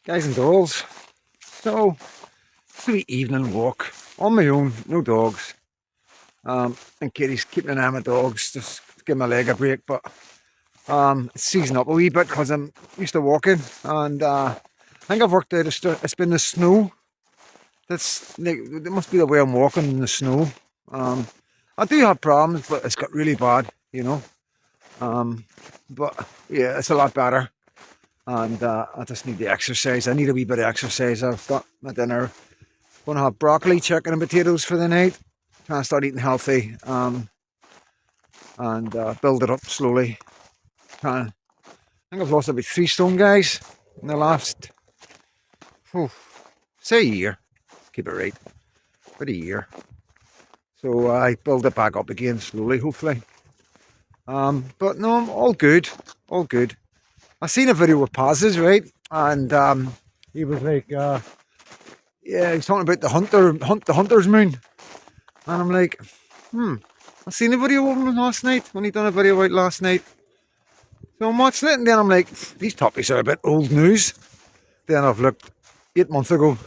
Guys and dolls. So, sweet evening walk on my own, no dogs. And Katie's keeping an eye on my dogs, just to give my leg a break. But it's seizing up a wee bit because I'm used to walking, and I think I've worked out it's been the snow. That's like, it must be the way I'm walking in the snow. I do have problems, but it's got really bad, you know. But yeah, it's a lot better. And I just need the exercise. I need a wee bit of exercise. I've got my dinner. Going to have broccoli, chicken, and potatoes for the night. Trying to start eating healthy, and build it up slowly. I think I've lost about 3 stone, guys, in the last, say a year. Keep it right, about a year. So I build it back up again slowly, hopefully. But no, all good, all good. I seen a video with Paz's, right, and he was like, yeah, he's talking about the hunter's moon, and I'm like, I seen a video of him last night when he done a video out last night. So I'm watching it, and then I'm like, these topics are a bit old news. Then I've looked 8 months ago,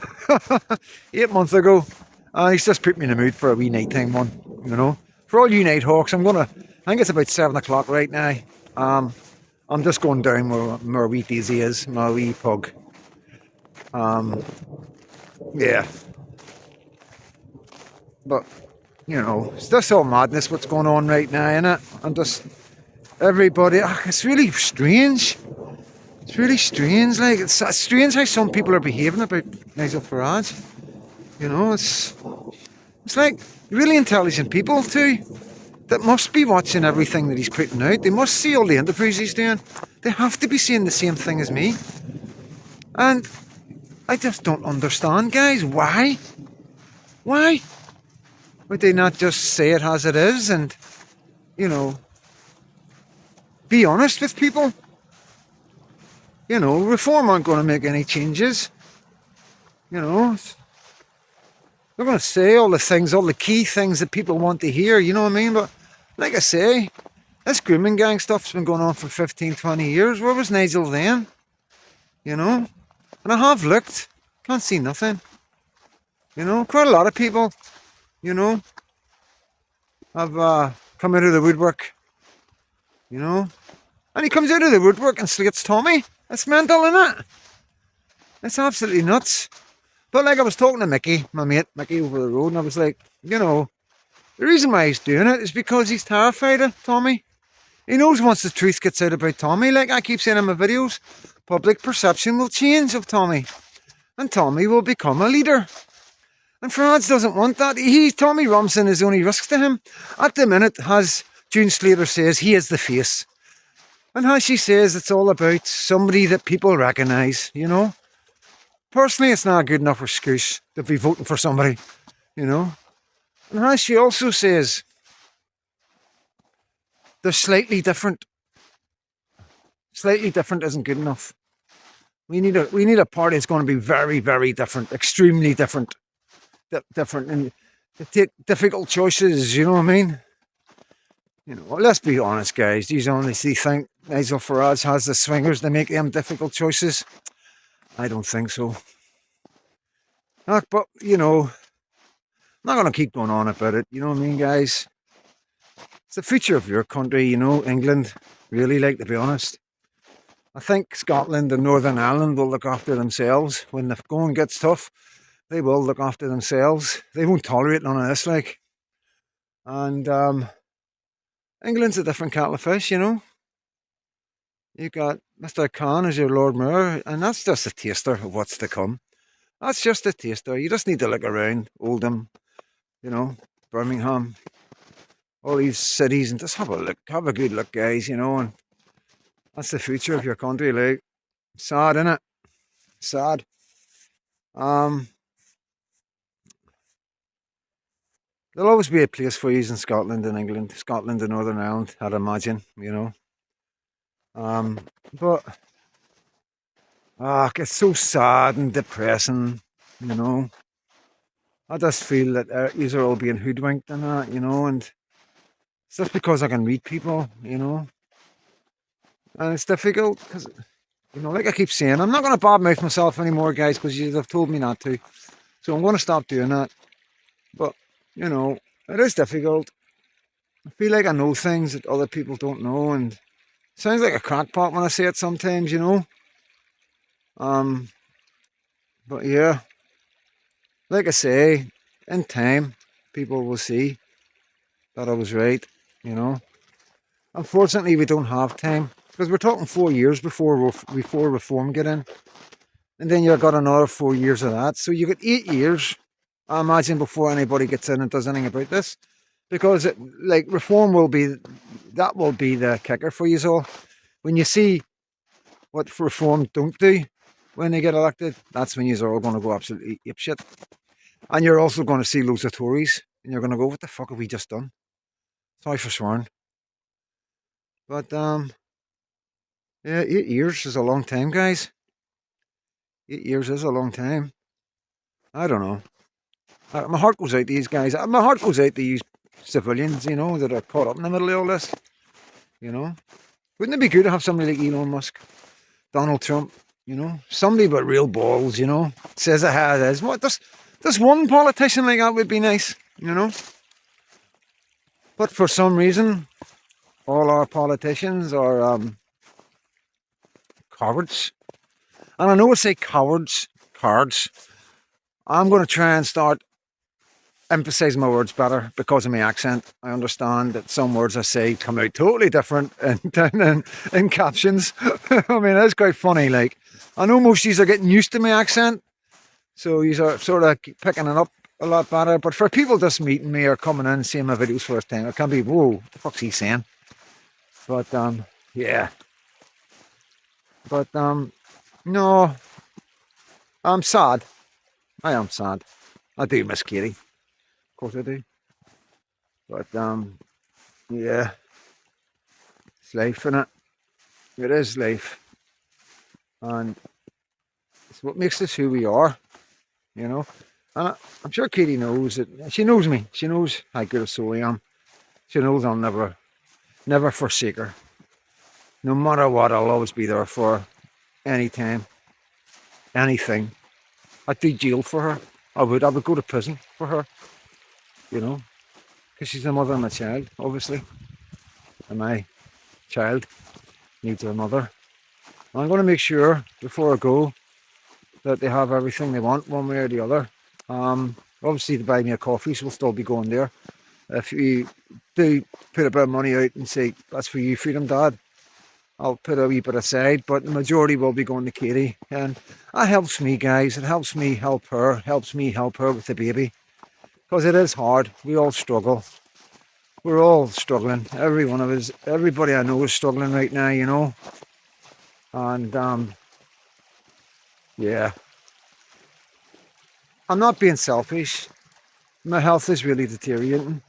8 months ago, and he's just put me in the mood for a wee nighttime one, you know. For all you night hawks, I think it's about 7 o'clock right now. I'm just going down where my wee Daisy is, my wee pug. Yeah. But, you know, it's just all madness what's going on right now, innit? I'm just, everybody, it's really strange. It's really strange, like, it's strange how some people are behaving about Nigel Farage. You know, it's like really intelligent people too, that must be watching everything that he's putting out. They must see all the interviews he's doing. They have to be seeing the same thing as me. And I just don't understand, guys. Why? Why? Would they not just say it as it is and, you know, be honest with people? You know, reform aren't going to make any changes. You know, they're going to say all the things, all the key things that people want to hear, you know what I mean? But like I say, this grooming gang stuff's been going on for 15, 20 years. Where was Nigel then? You know? And I have looked. Can't see nothing. You know, quite a lot of people, you know, have come out of the woodwork. You know? And he comes out of the woodwork and slates Tommy. It's mental, innit? It's absolutely nuts. But like I was talking to Mickey, my mate, Mickey over the road, and I was like, you know, the reason why he's doing it is because he's terrified of Tommy. He knows once the truth gets out about Tommy, like I keep saying in my videos, public perception will change of Tommy. And Tommy will become a leader. And Farage doesn't want that. Tommy Robinson is the only risk to him. At the minute, as June Slater says, he is the face. And as she says, it's all about somebody that people recognise, you know. Personally, it's not a good enough excuse to be voting for somebody, you know. And as she also says, they're slightly different. Slightly different isn't good enough. We need a party that's going to be very, very different, extremely different, and take difficult choices. You know what I mean? You know, well, let's be honest, guys. Do you honestly think Nigel Farage has the swingers to make them difficult choices? I don't think so. But you know, I'm not going to keep going on about it. You know what I mean, guys? It's the future of your country. You know, England. Really, like, to be honest. I think Scotland and Northern Ireland will look after themselves. When the going gets tough, they will look after themselves. They won't tolerate none of this, like. And England's a different kettle of fish, you know. You got Mr. Khan as your Lord Mayor, and that's just a taster of what's to come. That's just a taster. You just need to look around Oldham, you know, Birmingham, all these cities, and just have a look, have a good look, guys, you know. And that's the future of your country, like. Sad, innit? Sad. There'll always be a place for you in Scotland and England, Scotland and Northern Ireland, I'd imagine, you know. But it's so sad and depressing, you know. I just feel that these are all being hoodwinked and that, you know, and it's just because I can read people, you know. And it's difficult because You know, like I keep saying, I'm not going to badmouth myself anymore, guys, because you have told me not to. So I'm going to stop doing that. But, you know, it is difficult. I feel like I know things that other people don't know, and it sounds like a crackpot when I say it sometimes, you know. Um, but yeah, like I say, in time, people will see that I was right, you know. Unfortunately, we don't have time because we're talking 4 years before reform get in, and then you've got another 4 years of that. So you got 8 years, I imagine, before anybody gets in and does anything about this, because like reform will be the kicker for you all. When you see what reform don't do when they get elected, that's when you're all going to go absolutely apeshit, and you're also going to see loads of Tories, and you're going to go, "What the fuck have we just done?" Sorry for swearing, but yeah, 8 years is a long time, guys. 8 years is a long time. I don't know. My heart goes out to these guys. My heart goes out to these civilians, you know, that are caught up in the middle of all this. You know, wouldn't it be good to have somebody like Elon Musk, Donald Trump? You know, somebody with real balls. You know, says it how it is. What does one politician like that would be nice. You know, but for some reason, all our politicians are cowards. And I know I say cowards, cards. I'm going to try and start emphasize my words better because of my accent. I understand that some words I say come out totally different in captions. I mean, that's quite funny. Like, I know most of you are getting used to my accent, so you are sort of picking it up a lot better. But for people just meeting me or coming in and seeing my videos first time, it can be, whoa, what the fuck's he saying? But yeah. But no, I'm sad. I am sad. I do miss Katie. Of course I do. But yeah, it's life, innit? It is life, and it's what makes us who we are, you know. And I'm sure Katie knows that. She knows me. She knows how good a soul I am. She knows I'll never forsake her. No matter what, I'll always be there for her, anytime, anything. I'd do jail for her. I would. I would go to prison for her, you know, because she's the mother of my child, obviously, and my child needs her mother. And I'm going to make sure before I go that they have everything they want, one way or the other. Obviously, the Buy Me a Coffees will still be going there. If you do put a bit of money out and say, that's for you, Freedom Dad, I'll put a wee bit aside, but the majority will be going to Katie. And that helps me, guys. It helps me help her with the baby. Because it is hard. We all struggle. We're all struggling. Every one of us, everybody I know is struggling right now, you know. And yeah, I'm not being selfish. My health is really deteriorating,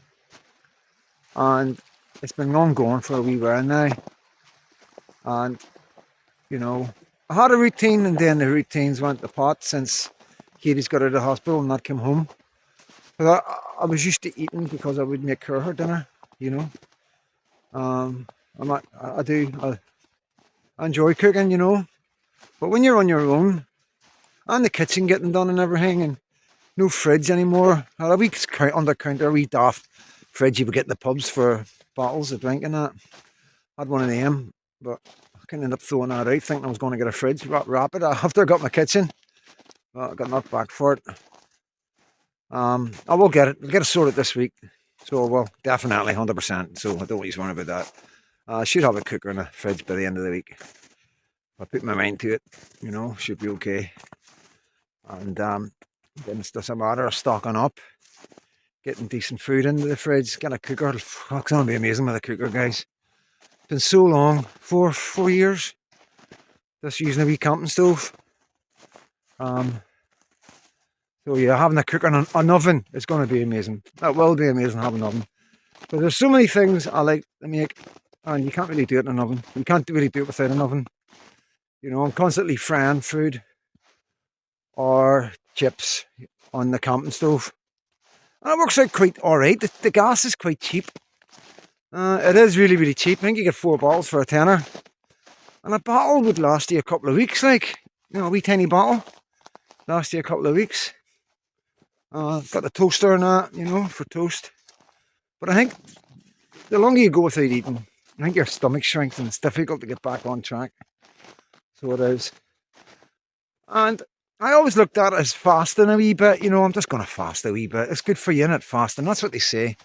and it's been ongoing for a wee while now. And you know, I had a routine, and then the routines went to pot since Katie's got out of the hospital and not come home. But I was used to eating because I would make her dinner, you know. I'm not, I do I enjoy cooking, you know. But when you're on your own and the kitchen getting done and everything, and no fridge anymore. A wee under counter, a wee daft fridge you would get in the pubs for bottles of drink and that. I had one of them, but I couldn't end up throwing that out, thinking I was going to get a fridge, wrap it after I got my kitchen. But I got knocked back for it. I will get it. I'll get it sorted this week. So, well, definitely 100%. So I don't want you worrying about that. I should have a cooker and a fridge by the end of the week. I put my mind to it, you know, should be okay. And then it's just a matter of stocking up, getting decent food into the fridge, get a cooker. It's going to be amazing with a cooker, guys. It's been so long, 4 years, just using a wee camping stove. So yeah, having a cooker and an oven is going to be amazing. That will be amazing, having an oven. But there's so many things I like to make, and you can't really do it in an oven. You can't really do it without an oven. You know, I'm constantly frying food or chips on the camping stove. And it works out quite alright. The gas is quite cheap. It is really, really cheap. I think you get 4 bottles for a tenner. And a bottle would last you a couple of weeks, like, a wee tiny bottle. Last you a couple of weeks. Got the toaster and that, for toast. But I think the longer you go without eating, I think your stomach shrinks and it's difficult to get back on track. So it is. And I always looked at it as fasting a wee bit, I'm just going to fast a wee bit. It's good for you, innit, fasting. That's what they say.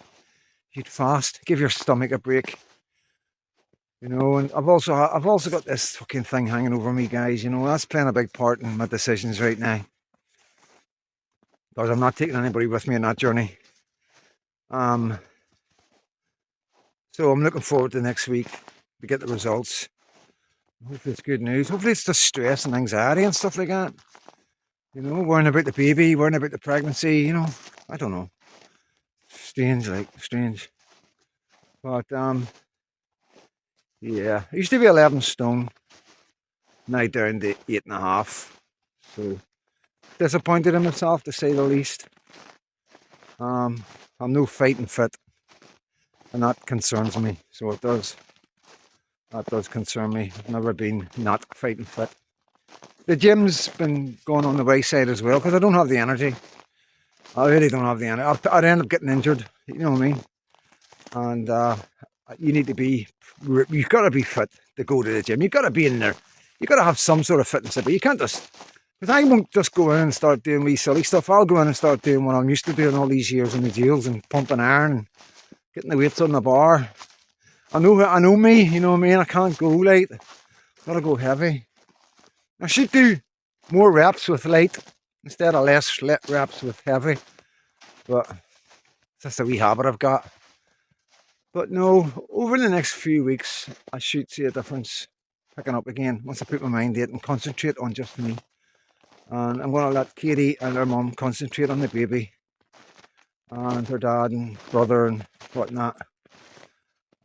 You'd fast, give your stomach a break. And I've also got this fucking thing hanging over me, guys. That's playing a big part in my decisions right now. Because I'm not taking anybody with me on that journey. So I'm looking forward to next week to get the results. Hopefully it's good news. Hopefully it's just stress and anxiety and stuff like that. Worrying about the baby, worrying about the pregnancy, I don't know. Strange. But yeah, I used to be 11 stone. Now down to 8.5. So disappointed in myself, to say the least. I'm no fighting fit, and that concerns me. So it does. That does concern me. I've never been not fighting fit. The gym's been going on the wayside as well because I don't have the energy. I really don't have the energy. I'd end up getting injured. You know what I mean? And you need to be. You've got to be fit to go to the gym. You've got to be in there. You've got to have some sort of fitness. But you can't just. Because I won't just go in and start doing wee silly stuff. I'll go in and start doing what I'm used to doing all these years in the jails and pumping iron and getting the weights on the bar. I know me, you know what I mean? I can't go light. Gotta go heavy. I should do more reps with light instead of less reps with heavy. But it's just a wee habit I've got. But no, over the next few weeks, I should see a difference picking up again once I put my mind to it and concentrate on just me. And I'm going to let Katie and her mum concentrate on the baby and her dad and brother and whatnot.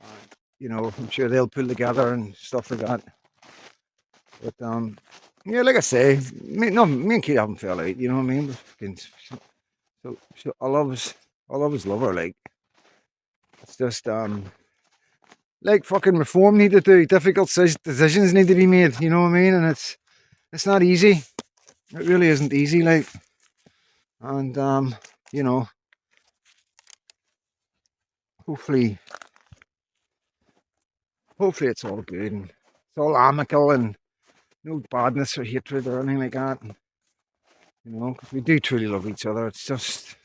And, I'm sure they'll pull together and stuff like that. But yeah, like I say, me and Katie haven't fell out. You know what I mean? So I'll always love her. Like it's just like fucking reform need to do. Difficult decisions need to be made. You know what I mean? And it's not easy. It really isn't easy. Like, and hopefully it's all good and it's all amicable and no badness or hatred or anything like that. And, because we do truly love each other. It's just,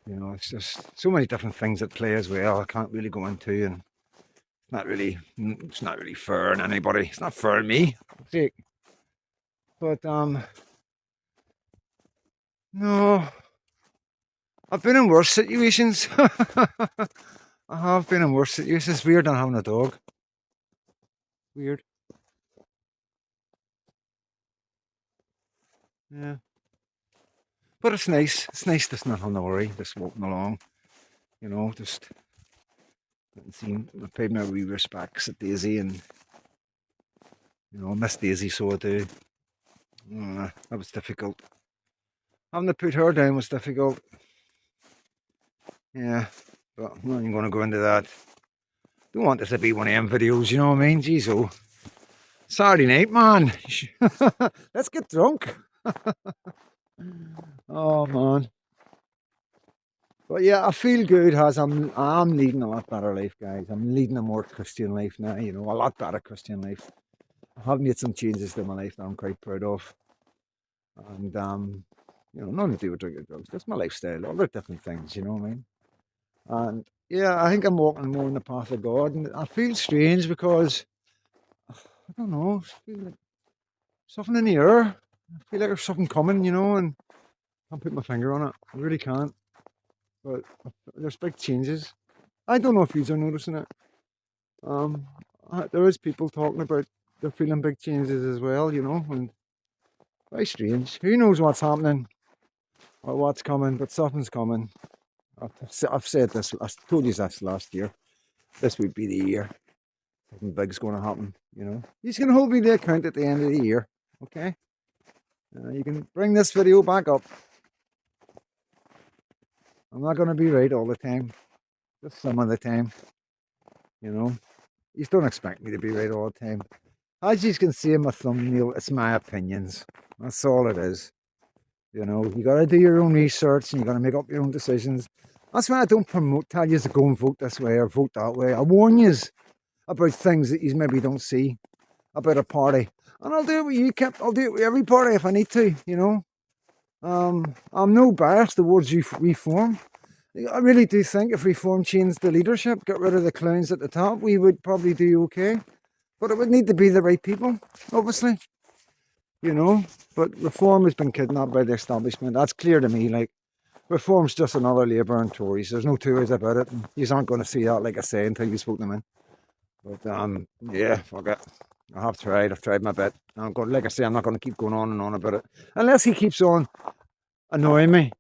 it's just so many different things at play as well. I can't really go into, and it's not really fair on anybody. It's not fair on me. But no, I've been in worse situations. I have been in worse situations. It's weird not having a dog. Weird. Yeah. But it's nice. It's nice just not having to worry, just walking along. Just seeing. I paid my wee respects at Daisy, and I miss Daisy, so I do. That was difficult. Having to put her down was difficult. Yeah, but I'm not even going to go into that. Don't want this to be one of them videos, you know what I mean? Jeez, oh. Saturday night, man. Let's get drunk. Oh, man. But yeah, I feel good as I'm leading a lot better life, guys. I'm leading a more Christian life now, a lot better Christian life. I have made some changes to my life that I'm quite proud of. And, nothing to do with drinking drugs. That's my lifestyle. All the different things, you know what I mean? And yeah, I think I'm walking more in the path of God. And I feel strange because, I don't know, I feel like something in the air. I feel like there's something coming, and I can't put my finger on it. I really can't. But there's big changes. I don't know if you're noticing it. There is people talking about they're feeling big changes as well, and very strange. Who knows what's happening or what's coming, but something's coming. I've said this, I told you this last year. This would be the year. Something big's going to happen, He's going to hold me the account at the end of the year, okay? You can bring this video back up. I'm not going to be right all the time. Just some of the time, You don't expect me to be right all the time. As you can see in my thumbnail, it's my opinions. That's all it is. You know, you got to do your own research and you got to make up your own decisions. That's why I don't tell you to go and vote this way or vote that way. I warn you about things that you maybe don't see about a party. And I'll do it with UKIP. I'll do it with every party if I need to, you know. I'm no bias towards reform. I really do think if reform changed the leadership, got rid of the clowns at the top, we would probably do okay. But it would need to be the right people, obviously, you know. But reform has been kidnapped by the establishment. That's clear to me. Like, reform's just another Labour and Tories. There's no two ways about it. You aren't going to see that, like I say, until you vote them in. But yeah, fuck it. I have tried. I've tried my bit. I'm going, like I say, I'm not going to keep going on and on about it unless he keeps on annoying me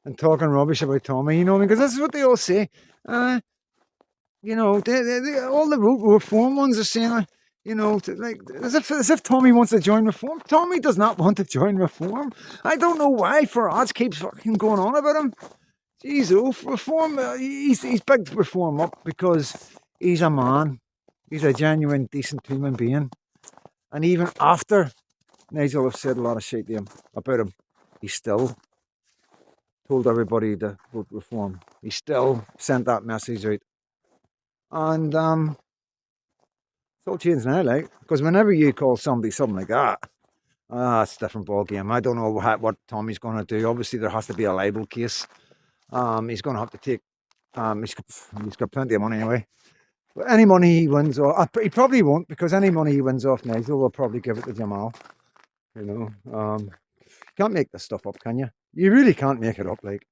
and talking rubbish about Tommy. You know, because this is what they all say. You know, all the reform ones are saying, you know, like as if Tommy wants to join reform. Tommy does not want to join reform. I don't know why Farage keeps fucking going on about him. Jeez, reform. He's bigged reform up because he's a man. He's a genuine, decent human being. And even after Nigel have said a lot of shit to him about him, he still told everybody to vote reform. He still sent that message out. And it's all changed now, like, because whenever you call somebody something like that, it's a different ball game. I don't know what Tommy's going to do. Obviously, there has to be a libel case. He's going to have to take. He's got plenty of money anyway. But any money he wins, he probably won't, because any money he wins off Nigel will probably give it to Jamal. You know, you can't make this stuff up, can you? You really can't make it up, like,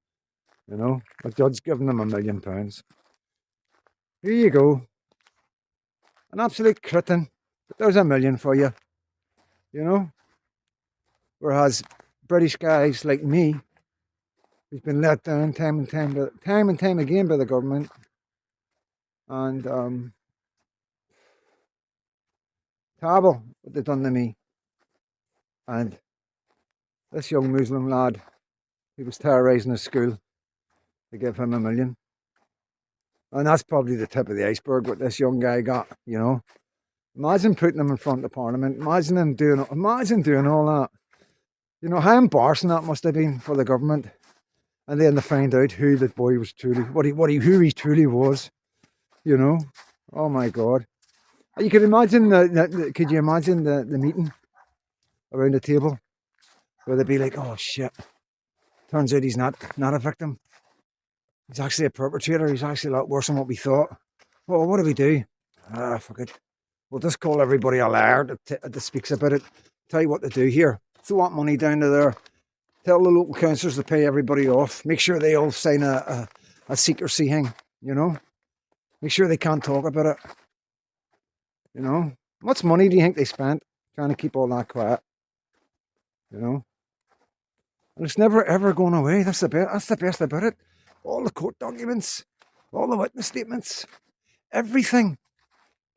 you know. A judge giving them £1 million. Here you go. An absolute cretin. But there's $1 million for you. You know? Whereas British guys like me, who's been let down time and time again by the government, and terrible what they've done to me. And this young Muslim lad, he was terrorising his school. They gave him $1 million. And that's probably the tip of the iceberg, what this young guy got, you know. Imagine putting him in front of Parliament. Imagine doing all that. You know, how embarrassing that must have been for the government. And then to find out who the boy was truly, who he truly was, you know. Oh my God. You could imagine could you imagine the meeting around the table where they'd be like, oh shit, turns out he's not a victim. He's actually a perpetrator. He's actually a lot worse than what we thought. Well, what do we do? Fuck it. We'll just call everybody a liar that speaks about it. Tell you what to do here. Throw that money down to there. Tell the local councillors to pay everybody off. Make sure they all sign a secrecy thing, you know. Make sure they can't talk about it. You know. Much money do you think they spent trying to keep all that quiet? You know. And it's never ever going away. That's the best about it. All the court documents, all the witness statements, everything,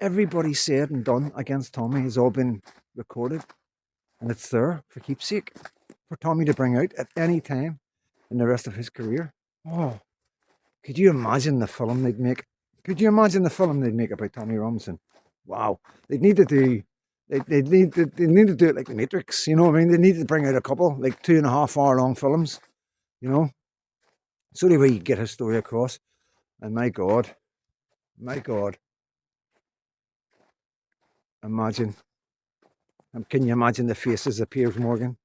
everybody said and done against Tommy has all been recorded, and it's there for keepsake for Tommy to bring out at any time in the rest of his career. Oh, could you imagine the film they'd make? Could you imagine the film they'd make about Tommy Robinson? Wow, they'd need to do. They need to do it like the Matrix. You know what I mean? They need to bring out a couple, like 2.5 hour long films. You know. So the way you get his story across. And my God, imagine. Can you imagine the faces of Piers Morgan,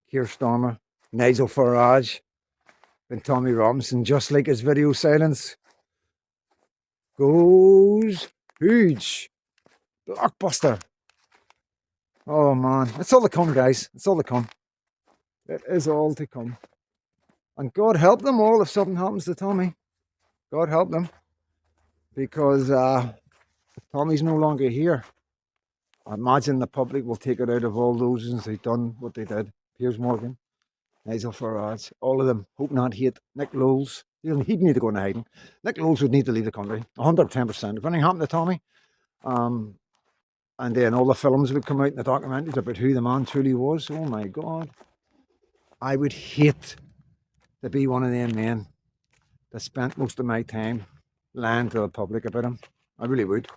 Keir Starmer, Nigel Farage, and Tommy Robinson, just like his video silence goes huge. Blockbuster. Oh man, it's all to come, guys. It's all to come. It is all to come. And God help them all if something happens to Tommy. God help them. Because Tommy's no longer here. I imagine the public will take it out of all those who've done what they did. Piers Morgan, Nigel Farage, all of them. Hope not hate. Nick Lowles. He'd need to go into hiding. Nick Lowles would need to leave the country. 110%. If anything happened to Tommy, and then all the films would come out in the documentaries about who the man truly was. Oh my God. I would hate to be one of them men that spent most of my time lying to the public about him. I really would.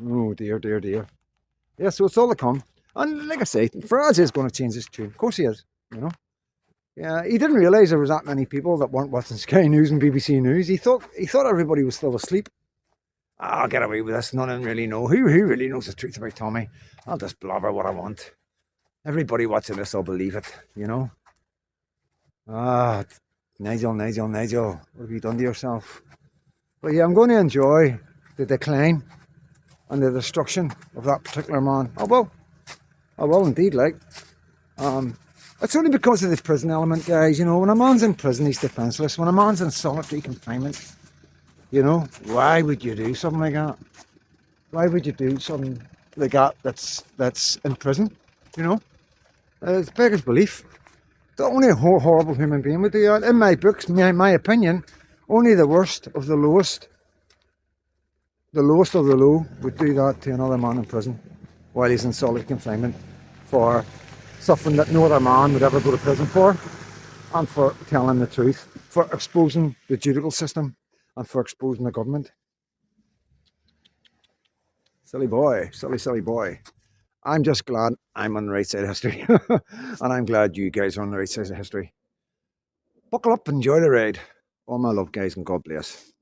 Oh dear, dear, dear. Yeah, so it's all to come. And like I say, Faraz is going to change his tune. Of course he is, you know. Yeah, he didn't realise there was that many people that weren't watching Sky News and BBC News. He thought everybody was still asleep. I'll get away with this. None of them really know. Who really knows the truth about Tommy? I'll just blabber what I want. Everybody watching this will believe it, you know. Ah, Nigel, Nigel, Nigel, what have you done to yourself? But yeah, I'm going to enjoy the decline and the destruction of that particular man. I will indeed, like. It's only because of the prison element, guys. You know, when a man's in prison, he's defenceless. When a man's in solitary confinement, you know, why would you do something like that? Why would you do something like that that's in prison? You know, it's beggars belief. The only horrible human being would do that. In my books, my opinion, only the worst of the lowest of the low would do that to another man in prison while he's in solitary confinement for something that no other man would ever go to prison for, and for telling the truth, for exposing the judicial system, and for exposing the government. Silly boy, silly boy. I'm just glad I'm on the right side of history. And I'm glad you guys are on the right side of history. Buckle up, enjoy the ride. All my love, guys, and God bless.